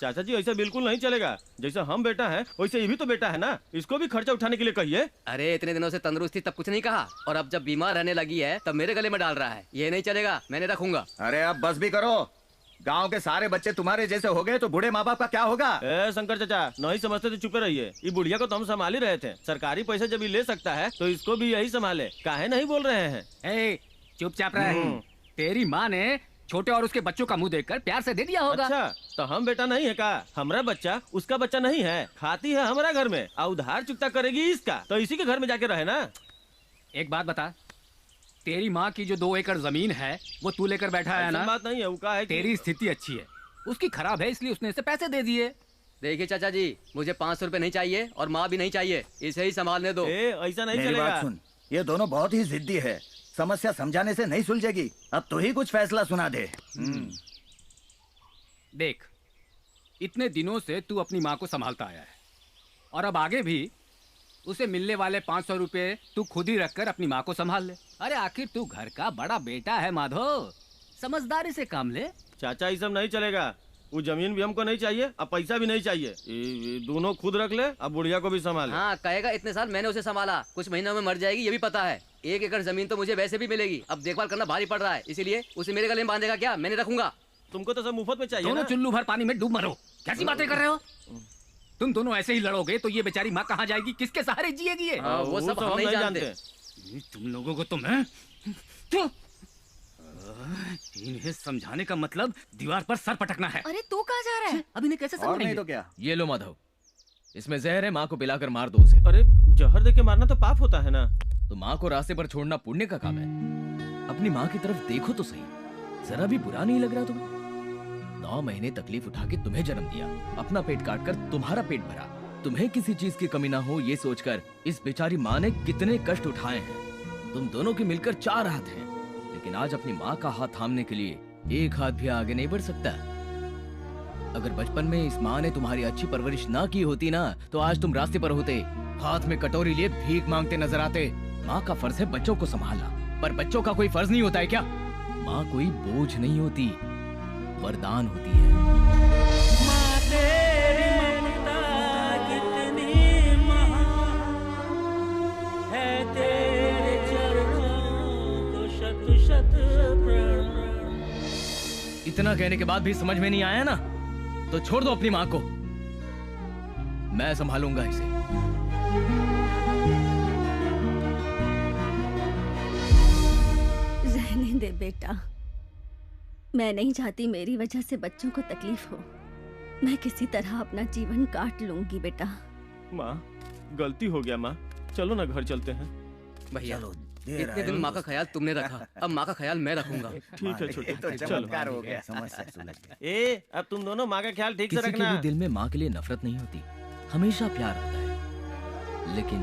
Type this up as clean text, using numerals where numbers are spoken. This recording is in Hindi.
चाचा जी ऐसा बिल्कुल नहीं चलेगा। जैसा हम बेटा है वैसे ये भी तो बेटा है ना, इसको भी खर्चा उठाने के लिए कहिए। अरे इतने दिनों से तंदुरुस्त थी तब कुछ नहीं कहा, और अब जब बीमार रहने लगी है तब मेरे गले में डाल रहा है। ये नहीं चलेगा, मैंने रखूंगा। अरे अब बस भी करो। गांव के सारे बच्चे तुम्हारे जैसे हो गए तो बूढ़े माँ बाप का क्या होगा? ए शंकर चाचा, नहीं समझते तो चुपे रहिए। ये बुढ़िया को तो हम संभाल ही रहे थे। सरकारी पैसे जब ये ले सकता है तो इसको भी यही संभाले। काहे नहीं बोल रहे हैं? ए, चुपचाप रह। तेरी माँ ने छोटे और उसके बच्चों का मुंह देखकर प्यार से दे दिया होगा। अच्छा, तो हम बेटा नहीं है का? हमरा बच्चा उसका बच्चा नहीं है, खाती है हमारा घर में और उधार चुकता करेगी इसका, तो इसी के घर में जाके रहे ना। एक बात बता, तेरी माँ की जो 2 एकड़ जमीन है वो तू लेकर बैठा है ना? बात नहीं है, वो का है तेरी स्थिति अच्छी है, उसकी खराब है, इसलिए उसने इसे पैसे दे दिए। देखिए चाचा जी, मुझे 500 रुपए नहीं चाहिए और माँ भी नहीं चाहिए, इसे ही संभालने दो। ऐसा नहीं मेरी चलेगा। बात सुन, ये दोनों बहुत ही जिद्दी है। समस्या समझाने से नहीं सुलझेगी। अब तू ही कुछ फैसला सुना दे। देख, इतने दिनों से तू अपनी माँ को संभालता आया है और अब आगे भी उसे मिलने वाले 500 रुपए तू खुद ही रखकर अपनी माँ को संभाल ले। अरे आखिर तू घर का बड़ा बेटा है माधव, समझदारी से काम ले। चाचा ये सब नहीं चलेगा। वो जमीन भी हमको नहीं चाहिए, अब पैसा भी नहीं चाहिए। ये दोनों खुद रख ले, अब बुढ़िया को भी संभाल। हाँ कहेगा, इतने साल मैंने उसे संभाला, कुछ महीनों में मर जाएगी ये भी पता है। 1 एकड़ जमीन तो मुझे वैसे भी मिलेगी, अब देखभाल करना भारी पड़ रहा है, इसीलिए उसे मेरे गले में बांधेगा क्या? मैंने रखूंगा। तुमको तो सब मुफ्त में चाहिए दोनों ना? चुल्लू भर पानी में डूब मरो। कैसी बातें कर रहे हो? तुम दोनों ऐसे ही लड़ोगे तो ये बेचारी माँ कहाँ जाएगी, किसके सहारे जिएगी ये? वो सब हम नहीं जानते। तुम लोगों को तो मैं इन्हें समझाने का मतलब दीवार पर सर पटकना है। अरे तू कहाँ जा रहा है? अब इन्हें कैसे और नहीं समझाएंगे? तो क्या? ये लो माधव, इसमें जहर है, माँ को पिलाकर मार दो उसे। अरे जहर देके मारना तो पाप होता है ना। तो माँ को रास्ते पर छोड़ना पुण्य का काम है। अपनी माँ की तरफ देखो तो सही, जरा भी बुरा नहीं लग रहा तुम्हें? 9 महीने तकलीफ उठा के तुम्हें जन्म दिया, अपना पेट काट कर तुम्हारा पेट भरा, तुम्हें किसी चीज की कमी ना हो ये सोचकर इस बेचारी माँ ने कितने कष्ट उठाए हैं। तुम दोनों के मिलकर 4 हाथ हैं, लेकिन आज अपनी माँ का हाथ थामने के लिए एक हाथ भी आगे नहीं बढ़ सकता। अगर बचपन में इस माँ ने तुम्हारी अच्छी परवरिश ना की होती ना, तो आज तुम रास्ते पर होते, हाथ में कटोरी लिए भीख मांगते नजर आते। माँ का फर्ज है बच्चों को संभालना, पर बच्चों का कोई फर्ज नहीं होता है क्या? माँ कोई बोझ नहीं होती, वरदान होती है। माँ तेरी ममता कितनी महान है, तेरे चरणों को शत शत प्रणाम। इतना कहने के बाद भी समझ में नहीं आया ना, तो छोड़ दो अपनी माँ को, मैं संभालूंगा इसे। रहने दे बेटा, मैं नहीं चाहती मेरी वजह से बच्चों को तकलीफ हो। मैं किसी तरह अपना जीवन काट लूंगी बेटा। माँ गलती हो गया माँ, चलो ना घर चलते हैं। भैया चलो, इतने दिन माँ का ख्याल तुमने रखा, अब माँ का ख्याल मैं रखूंगा। ठीक है छोटे, तो चलो। चमत्कार हो गया, समस्या सुलझ गई। अब तुम दोनों माँ का ख्याल ठीक से किसी के रखना। भी दिल में माँ के लिए नफरत नहीं होती, हमेशा प्यार होता है, लेकिन